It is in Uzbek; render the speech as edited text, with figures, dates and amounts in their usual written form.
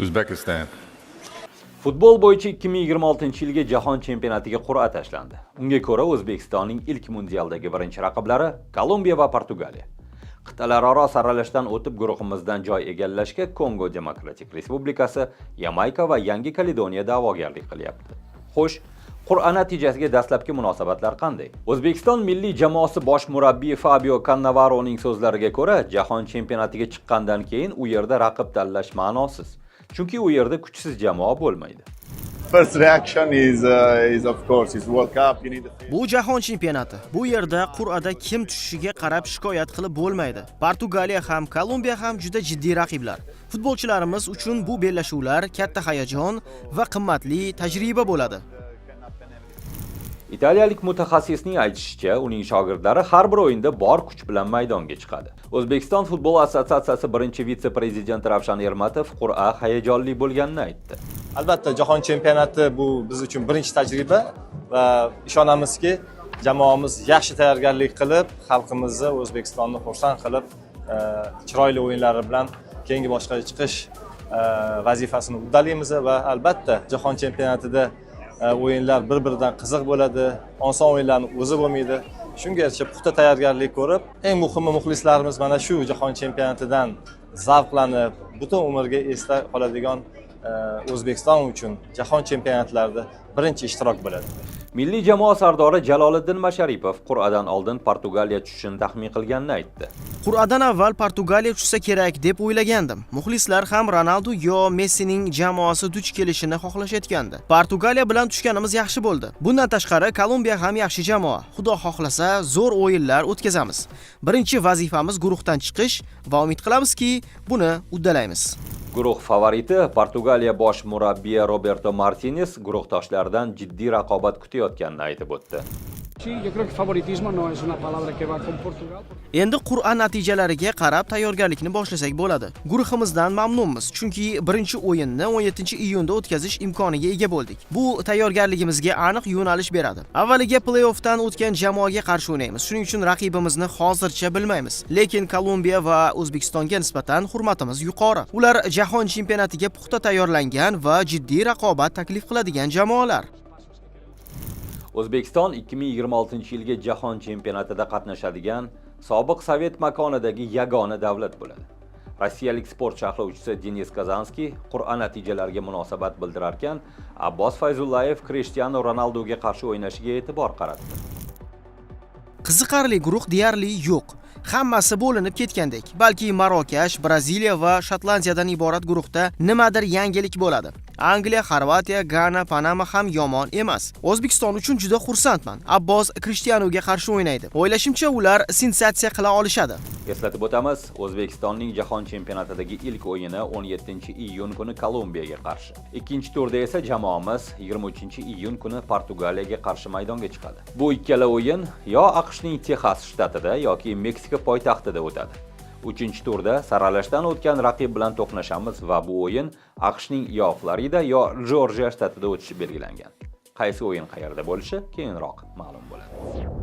Uzbekistan. Futbol bo'yicha 2026-yilgi jahon chempionatiga qur'a tashlandi. Unga ko'ra O'zbekistonning ilk mundialdagi birinchi raqiblari Kolumbiya va Portugaliya. Qit'alararo saralashdan o'tib guruhimizdan joy egallashga Kongo Demokratik Respublikasi, Yamayka va Yangi Kaledoniya da'vogarlik qilyapti. Xo'sh, qur'a natijasiga dastlabki munosabatlar qanday? O'zbekiston milliy jamoasi bosh murabbiyi Fabio Cannavaroning so'zlariga ko'ra, jahon chempionatiga chiqqandan keyin u yerda raqib tanlash ma'nosiz. Chunki u yerda kuchsiz jamoa bo'lmaydi. First reaction is of course is World Cup. You need to... Bu jahon chempionati. Bu yerda qur'ada kim tushishiga qarab shikoyat qilib bo'lmaydi. Portugaliya ham, Kolumbiya ham juda jiddiy raqiblar. Futbolchilarimiz uchun bu bellashuvlar katta hayajon va qimmatli tajriba bo'ladi. Italiyalik mutaxassisning aytishicha, uning shogirdlari har bir o'yinda bor kuch bilan maydonga chiqadi. O'zbekiston futbol assotsiatsiyasi birinchi vitse-prezidenti Ravshan Ermatov qur'a hayajonli bo'lganini aytdi. Albatta, jahon chempionati bu biz uchun birinchi tajriba va ishonamizki, jamoamiz yaxshi tayyorgarlik qilib, xalqimizni, O'zbekistonni xursand qilib, chiroyli o'yinlari bilan keyingi boshqa chiqish vazifasini uddalaymiz va albatta, jahon chempionatida o'yinlar bir-biridan qiziq bo'ladi, oson o'yinlarning o'zi bo'lmaydi. Shunga yarasha puxta tayyorgarlik ko'rib, eng muhimi muxlislarimiz mana shu jahon chempionatidan zavqlanib, butun umrga esda qoladigan O'zbekiston uchun jahon chempionatlarida birinchi ishtirok bo'ladi. Milliy jamoa sardori Jaloliddin Masharipov qur'adan oldin Portugaliya tushishini taxmin qilganini aytdi. Qur'adan avval Portugaliya tushsa kerak deb o'ylagandim. Muxlislar ham Ronaldo yo Messining jamoasi duch kelishini xohlashayotgandi. Portugaliya bilan tushganimiz yaxshi bo'ldi. Bundan tashqari Kolumbiya ham yaxshi jamoa. Xudo xohlasa zo'r o'yinlar o'tkazamiz. Birinchi vazifamiz guruhdan chiqish va umid qilamizki, buni uddalaymiz. Guruh favoriti Portugaliya bosh murabbiyi Roberto Martinez guruhdoshlaridan jiddiy raqobat kutayotganini aytib o'tdi. Endi qur'a natijalariga qarab tayyorgarlikni boshlasak bo'ladi. Guruhimizdan mamnunmiz, chunki birinchi o'yinni 17-iyunda o'tkazish imkoniga ega bo'ldik. Bu tayyorgarligimizga aniq yo'nalish beradi. Avvaliga play-offdan o'tgan jamoaga qarshi o'ynaymiz. Shuning uchun raqibimizni hozircha bilmaymiz. Lekin Kolumbiya va O'zbekistonga nisbatan hurmatimiz yuqori. Ular jahon chempionatiga puxta tayyorlangan va jiddiy raqobat taklif qiladigan jamoalar. O'zbekiston 2026-yilgi jahon chempionatida qatnashadigan sobiq Sovet makonidagi yagona davlat bo'ladi. Rossiyalik sport sharhlovchisi Denis Kazanskiy qur'a natijalariga munosabat bildirar ekan, Abbos Fayzullayev Cristiano Ronaldoga qarshi o'ynashiga e'tibor qaratdi. Qiziqarli guruh deyarli yo'q. Hammasi bo'linib ketgandek. Balki Marokash, Braziliya va Shotlandiyadan iborat guruhda nimadir yangilik bo'ladi. Angliya, Xorvatiya, Gana, Panama ham yomon emas. O'zbekiston uchun juda xursandman. Abbos Cristianoga qarshi o'ynaydi. O'ylashimcha, ular sensatsiya qila olishadi. Eslatib o'tamiz, O'zbekistonning jahon chempionatidagi ilk o'yini 17-iyun kuni Kolumbiyaga qarshi. Ikkinchi turda esa jamoamiz 23-iyun kuni Portugaliyaga qarshi maydonga chiqadi. Bu ikkala o'yin yo AQShning Texas shtatida yoki Meksika poytaxtida o'tadi. 3-turda saralashdan o'tgan raqib bilan to'qnashamiz va bu o'yin AQShning yo Florida yo Jorjiya shtatida o'tishi belgilangan. Qaysi o'yin qayerda bo'lishi keyinroq ma'lum bo'ladi.